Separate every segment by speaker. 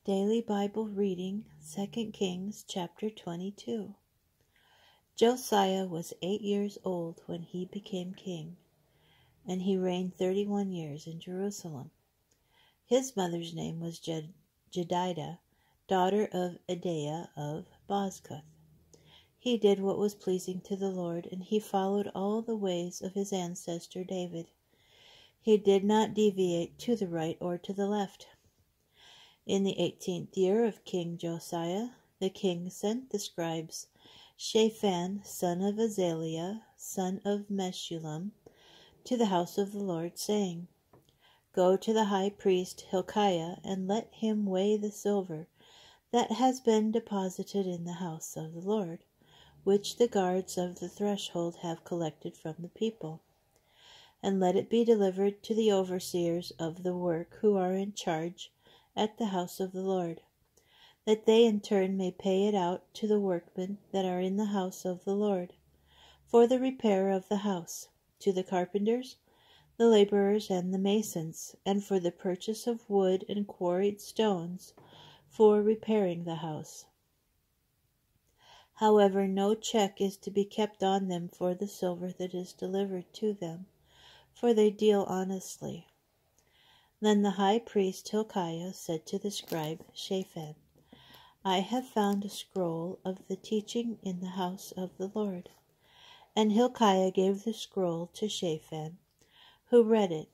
Speaker 1: Daily Bible Reading, 2 Kings chapter 22. Josiah was 8 years old when he became king, and he reigned 31 years in Jerusalem. His mother's name was Jedidah, daughter of Adaiah of Bozkath. He did what was pleasing to the Lord, and he followed all the ways of his ancestor David. He did not deviate to the right or to the left. In the 18th year of King Josiah, the king sent the scribes Shaphan, son of Azaliah, son of Meshullam, to the house of the Lord, saying, Go to the high priest Hilkiah, and let him weigh the silver that has been deposited in the house of the Lord, which the guards of the threshold have collected from the people. And let it be delivered to the overseers of the work who are in charge at the house of the Lord, that they in turn may pay it out to the workmen that are in the house of the Lord, for the repair of the house, to the carpenters, the laborers, and the masons, and for the purchase of wood and quarried stones for repairing the house. However, no check is to be kept on them for the silver that is delivered to them, for they deal honestly. Then the high priest Hilkiah said to the scribe Shaphan, I have found a scroll of the teaching in the house of the Lord. And Hilkiah gave the scroll to Shaphan, who read it.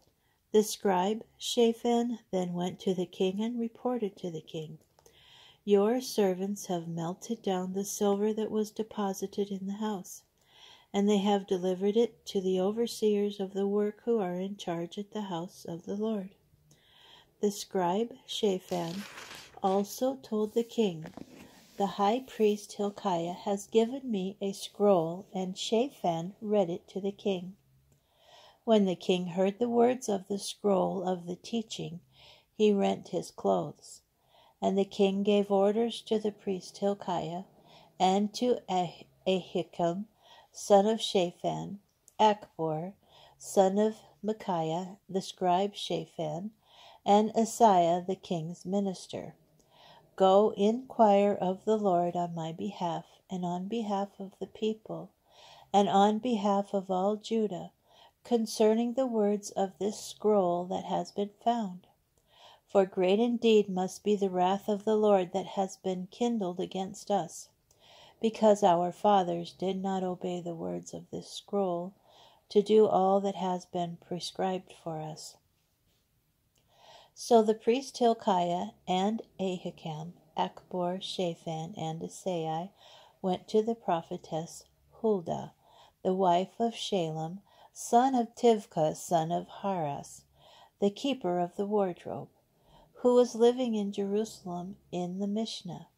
Speaker 1: The scribe Shaphan then went to the king and reported to the king, Your servants have melted down the silver that was deposited in the house, and they have delivered it to the overseers of the work who are in charge at the house of the Lord. The scribe Shaphan also told the king, The high priest Hilkiah has given me a scroll, and Shaphan read it to the king. When the king heard the words of the scroll of the teaching, he rent his clothes. And the king gave orders to the priest Hilkiah, and to Ahikam, son of Shaphan, Achbor, son of Micaiah, the scribe Shaphan, and Asaiah the king's minister, Go inquire of the Lord on my behalf, and on behalf of the people, and on behalf of all Judah, concerning the words of this scroll that has been found. For great indeed must be the wrath of the Lord that has been kindled against us, because our fathers did not obey the words of this scroll, to do all that has been prescribed for us. So the priest Hilkiah and Ahikam, Achbor, Shaphan, and Asaiah went to the prophetess Huldah, the wife of Shalem, son of Tivkah, son of Haras, the keeper of the wardrobe, who was living in Jerusalem in the Mishnah,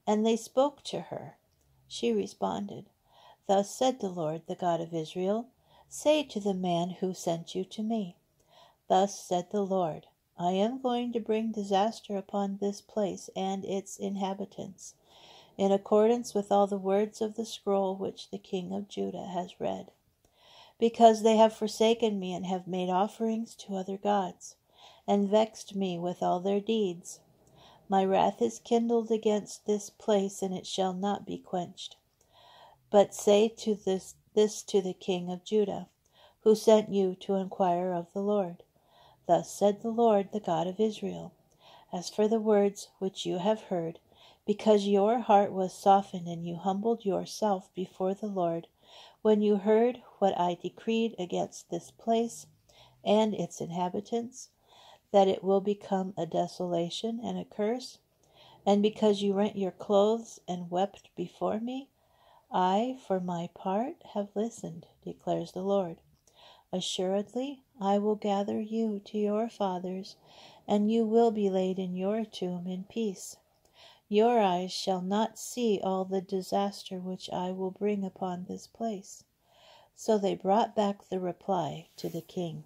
Speaker 1: and they spoke to her. She responded, Thus said the Lord, the God of Israel, Say to the man who sent you to me, Thus said the Lord, I am going to bring disaster upon this place and its inhabitants, in accordance with all the words of the scroll which the king of Judah has read, because they have forsaken me and have made offerings to other gods, and vexed me with all their deeds. My wrath is kindled against this place, and it shall not be quenched. But say to this to the king of Judah, who sent you to inquire of the Lord. Thus said the Lord, the God of Israel, As for the words which you have heard, because your heart was softened and you humbled yourself before the Lord, when you heard what I decreed against this place and its inhabitants, that it will become a desolation and a curse, and because you rent your clothes and wept before me, I, for my part, have listened, declares the Lord. Assuredly, I will gather you to your fathers, and you will be laid in your tomb in peace. Your eyes shall not see all the disaster which I will bring upon this place. So they brought back the reply to the king.